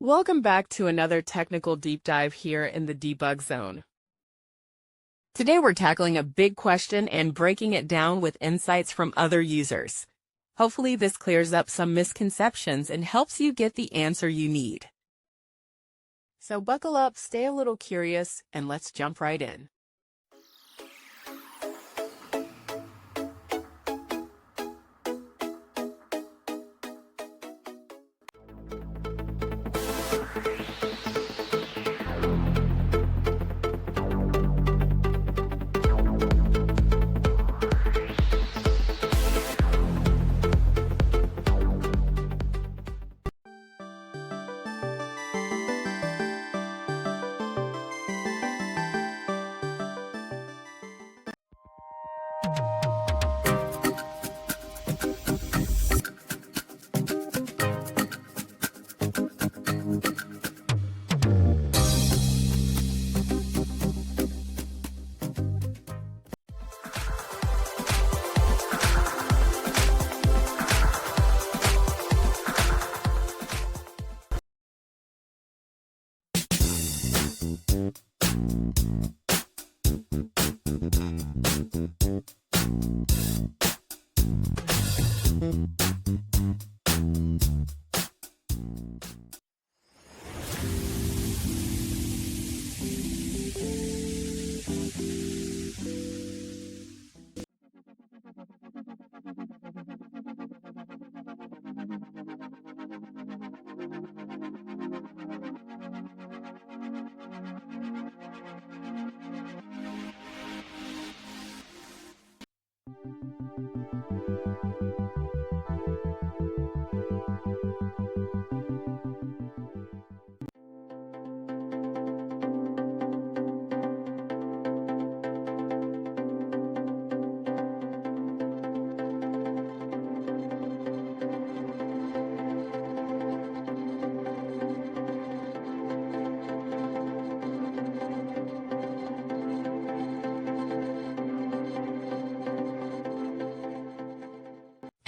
Welcome back to another technical deep dive here in the debug zone. Today we're tackling a big question and breaking it down with insights from other users. Hopefully this clears up some misconceptions and helps you get the answer you need. So buckle up, stay a little curious, and let's jump right in.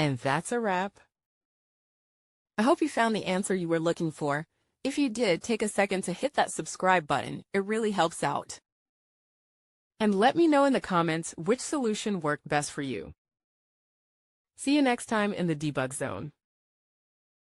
And that's a wrap. I hope you found the answer you were looking for. If you did, take a second to hit that subscribe button. It really helps out. And let me know in the comments which solution worked best for you. See you next time in the debug zone.